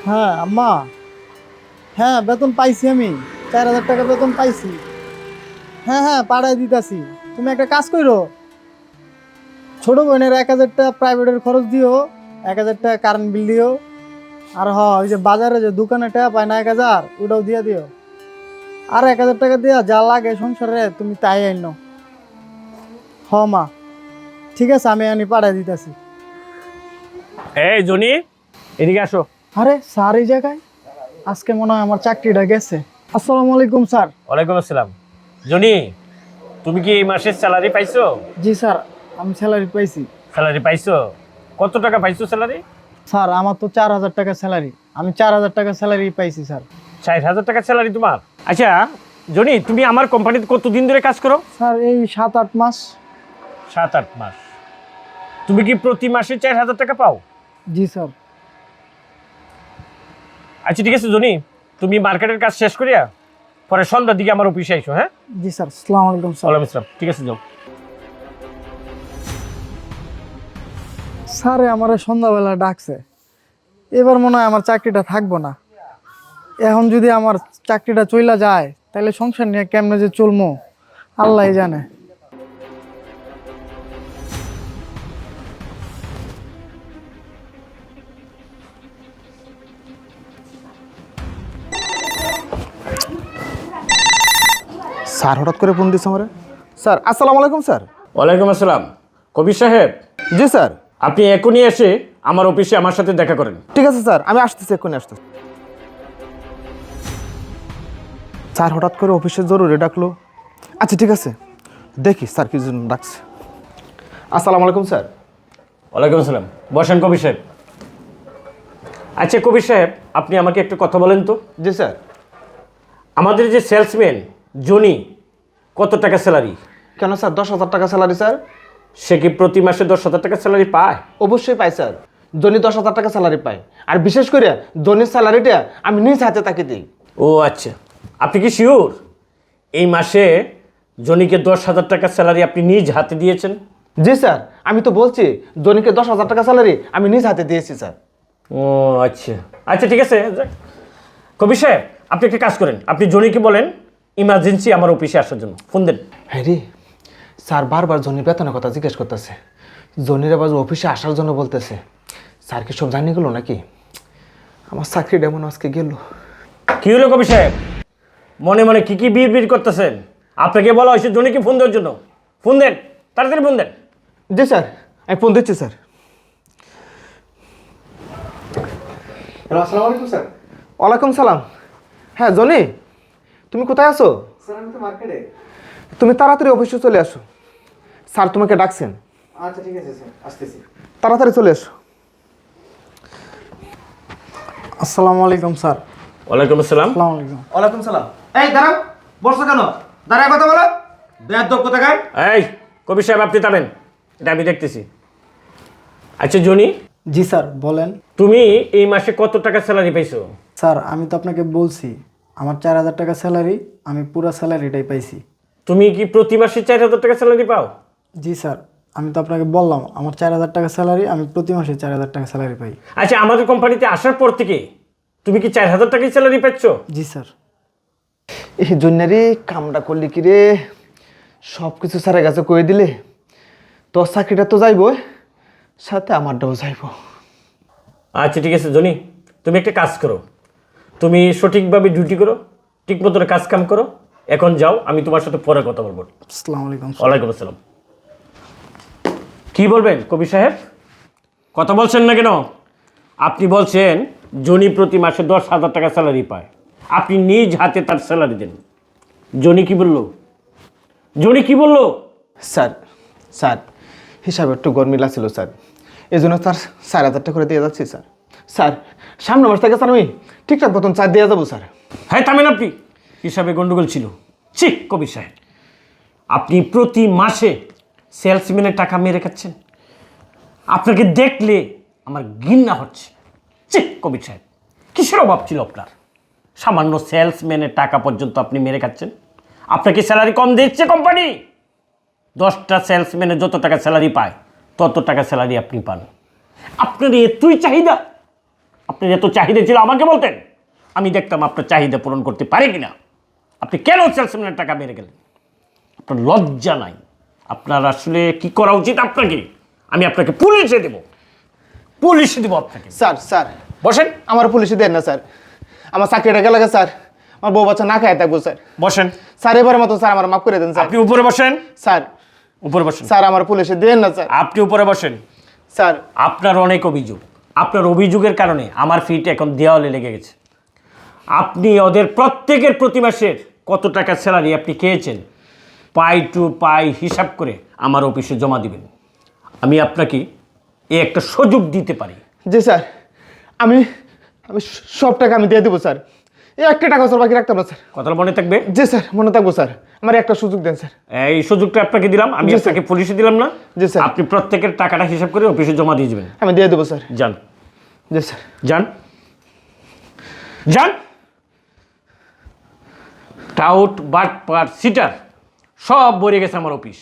হ্যাঁ আম্মা, হ্যাঁ বেতন পাইছি, আমি 4,000 টাকা বেতন পাইছি। হ্যাঁ হ্যাঁ পাঠাই দিতাছি। তুমি একটা কাজ করো, ছোট বোনের 1,000 টাকা প্রাইভেটের খরচ দিও, 1,000 টাকা কারেন্ট বিল দিও, আর ওই যে বাজারে যে দোকানে টাকা পায় না 1,000, ওটাও দিয়ে দিও। আর 1,000 টাকা দিয়া যা লাগে সংসারে তুমি তাই আইনো। মা, ঠিক আছে, আমি আনি পাঠাই দিতেছি। এই জনি, এদিকে আসো। আরে স্যার এই জায়গায়, আজকে মনে হয় আমার চাকরিটা গেছে। আসসালামু আলাইকুম স্যার। ওয়ালাইকুম আসসালাম। জনি, তুমি কি এই মাসের স্যালারি পাইছো? জি স্যার, আমি স্যালারি পাইছি। স্যালারি পাইছো? কত টাকা পাইছো স্যালারি? স্যার আমার তো 4,000 টাকা স্যালারি, আমি 4,000 টাকা স্যালারি পাইছি স্যার। 60,000 টাকা স্যালারি তোমার? আচ্ছা জনি, তুমি আমার কোম্পানিতে কতদিন ধরে কাজ করো? স্যার এই 7-8 মাস। 7-8 মাস। তুমি কি প্রতি মাসে 4,000 টাকা পাও? জি স্যার। আচ্ছা ঠিক আছে জনি, তুমি মার্কেটের কাজ শেষ করিয়া পরে সন্ধ্যার দিকে আমার অফিসে আইসো। হ্যাঁ, জি স্যার, আসসালামু আলাইকুম স্যার। ওয়ালাইকুম আসসালাম। ঠিক আছে যাও। স্যারে আমার সন্ধ্যাবেলা ডাকছে, এবার মনে হয় আমার চাকরিটা থাকবো না। এখন যদি আমার চাকরিটা চইলা যায় তাহলে সংসার নিয়ে কেমনে যে চলবো আল্লাহই জানে। স্যার হঠাৎ করে ফোন দিচ্ছে আমারে। স্যার আসসালামু আলাইকুম স্যার। ওয়ালাইকুম আসসালাম। কবির সাহেব, জি স্যার। আপনি এখনই এসে আমার অফিসে আমার সাথে দেখা করেন। ঠিক আছে স্যার, আমি আসতেছি, এক্ষুনি আসতেছি। স্যার হঠাৎ করে অফিসে জরুরি ডাকলো। আচ্ছা ঠিক আছে, দেখি স্যার কি জন্য ডাকছে। আসসালামু আলাইকুম স্যার। ওয়ালাইকুম আসসালাম। বসেন কবির সাহেব। আচ্ছা কবির সাহেব, আপনি আমাকে একটু কথা বলেন তো। জি স্যার। আমাদের যে সেলসম্যান জনি, কত টাকা স্যালারি? কেন স্যার, 10,000 টাকা স্যালারি স্যার। সে কি প্রতি মাসে 10,000 টাকা স্যালারি পায়? অবশ্যই পাই স্যার, জনি 10,000 টাকা স্যালারি পায়। আর বিশেষ করে জনির স্যালারিটা আমি নিজ হাতে তাকে দিই। ও আচ্ছা, আপনি কি শিওর এই মাসে জনিকে 10,000 টাকা স্যালারি আপনি নিজ হাতে দিয়েছেন? জি স্যার, আমি তো বলছি জনিকে 10,000 টাকা স্যালারি আমি নিজ হাতে দিয়েছি স্যার। ও আচ্ছা আচ্ছা ঠিক আছে যাক। কবির সাহেব, আপনি একটা কাজ করেন, আপনি জনিকে বলেন ইমার্জেন্সি আমার অফিসে আসার জন্য ফোন দেন। হ্যাঁ রে, স্যার বারবার জনির বেতনের কথা জিজ্ঞেস করতেছে, জনির আবার অফিসে আসার জন্য বলতেছে। স্যার কি সব জানিয়ে গেলো নাকি? আমার চাকরিটা মনে হয় আজকে গেল। কি হলো কবির সাহেব, মনে মনে কি বিড় করতেছেন? আপনাকে বলা হয়েছে জনিকে ফোন দেওয়ার জন্য, ফোন দেন, তাড়াতাড়ি ফোন দেন। জি স্যার, আমি ফোন দিচ্ছি স্যার। হ্যালো, আসসালামু আলাইকুম স্যার। ওয়ালাইকুম সালাম। হ্যাঁ জনি, তুমি কোথায় আছো? স্যার আমি তো মার্কেটে। তুমি তাড়াতাড়ি অফিসে চলে আসো, স্যার তোমাকে ডাকছেন। আচ্ছা ঠিক আছে স্যার, আসতেছি। তাড়াতাড়ি চলে এসো। আসসালামু আলাইকুম স্যার। ওয়ালাইকুম আসসালাম। আসসালামু আলাইকুম। ওয়ালাইকুম সালাম। এই দাঁড়াও, বসছো কেন? দাঁড়ায় কথা বলো। বেয়াদব কোথাকার। এই কবির সাহেব, আপনি থামেন, এটা আমি দেখতেছি। আচ্ছা জনি, জি স্যার বলেন। তুমি এই মাসে কত টাকা স্যালারি পাইছো? স্যার আমি তো আপনাকে বলছি আমার 4,000 টাকা স্যালারি, আমি পুরো স্যালারিটাই পাইছি। তুমি কি প্রতি মাসে 4,000 টাকা স্যালারি পাও? জি স্যার, আমি তো আপনাকে বললাম আমার 4,000 টাকা স্যালারি, আমি প্রতি মাসে 4,000 টাকা স্যালারি পাই। আচ্ছা, আমাদের কোম্পানিতে আসার পর থেকে তুমি কি 4,000 টাকাই স্যালারি পাচ্ছ? জি স্যার। এই জন্যে কামটা করলি কি রে, সব কিছু স্যারের কাছে কয়ে দিলে তোর চাকরিটা তো যাইবো, সাথে আমারটাও যাইবো। আচ্ছা ঠিক আছে জনি, তুমি একটা কাজ করো, তুমি সঠিকভাবে ডিউটি করো, ঠিক মতো কাজ কাম করো। এখন যাও, আমি তোমার সাথে পরে কথা বলবো। আসসালামু আলাইকুম স্যার। ওয়ালাইকুম আসসালাম। কি বলবেন কবি সাহেব, কথা বলছেন না কেন? আপনি বলছেন জনি প্রতি মাসে 10,000 টাকা স্যালারি পায়, আপনি নিজ হাতে তার স্যালারি দেন। জনি কি বললো? জনি কি বললো? স্যার, স্যার হিসাবে একটু গরমিলা ছিল স্যার, এই জন্য তার 4,000 টাকা করে দিয়ে যাচ্ছি স্যার। স্যার সামনে মাস থেকে স্যার আমি ঠিকঠাক মতন চার দিয়ে যাবো স্যার। হ্যাঁ থামেন আপনি, হিসাবে গন্ডগোল ছিল। ছি কবি সাহেব, আপনি প্রতি মাসে সেলসম্যানের টাকা মেরে খাচ্ছেন, আপনাকে দেখলে আমার ঘৃণা হচ্ছে। ছি কবি সাহেব, কিসের অভাব ছিল আপনার? সামান্য সেলসম্যানের টাকা পর্যন্ত আপনি মেরে খাচ্ছেন। আপনাকে স্যালারি কম দিচ্ছে কোম্পানি? 10টা সেলসম্যানের যত টাকা স্যালারি পায় তত টাকা স্যালারি আপনি পান। আপনার এতই চাহিদা, আপনার এত চাহিদা ছিল আমাকে বলতেন, আমি দেখতাম আপনার চাহিদা পূরণ করতে পারে কিনা। আপনি কেন সেলসম্যানের টাকা মেরে গেলেন? আপনার লজ্জা নাই? আপনার আসলে কি করা উচিত আপনাকে? আমি আপনাকে পুলিশে দেব, পুলিশে দেব আপনাকে। স্যার স্যার বসেন, আমার পুলিশে দেন না স্যার, আমার চাকরিটা গেলে স্যার, আমার বউ বাচ্চা না খায় থাকবো স্যার। বসেন। স্যার এবারের মতো স্যার আমার মাফ করে দেন স্যার। আপনি উপরে বসেন, স্যার উপরে বসেন। স্যার আমার পুলিশে দেন না স্যার। আপনি উপরে বসেন। স্যার আপনার অনেক অভিযোগ, আপনার অভিযোগের কারণে আমার ফিট এখন দেওয়ালে লেগে গেছে। আপনি ওদের প্রত্যেকের প্রতি মাসের কত টাকা স্যালারি আপনি খেয়েছেন, পাই টু পাই হিসাব করে আমার অফিসে জমা দিবেন। আমি আপনাকে এই একটা সুযোগ দিতে পারি। জি স্যার, আমি আমি সব টাকা আমি দিয়ে দেবো স্যার, এই একটা টাকা স্যার বাকি রাখতাম না স্যার। কথাটা মনে থাকবে? জি স্যার মনে থাকবো স্যার, আমার একটা সুযোগ দেন স্যার। এই সুযোগটা আপনাকে দিলাম, আমি জি, স্যার। আপনাকে পুলিশে দিলাম না? জি, স্যার। আপনি প্রত্যেকের টাকাটা হিসাব করে অফিসে জমা দিয়ে যাবেন। আমি দিয়ে দেবো স্যার। যান, জি স্যার। যান, যান। টাউট বাট পার সিটার সব ভরে গেছে আমার অফিস।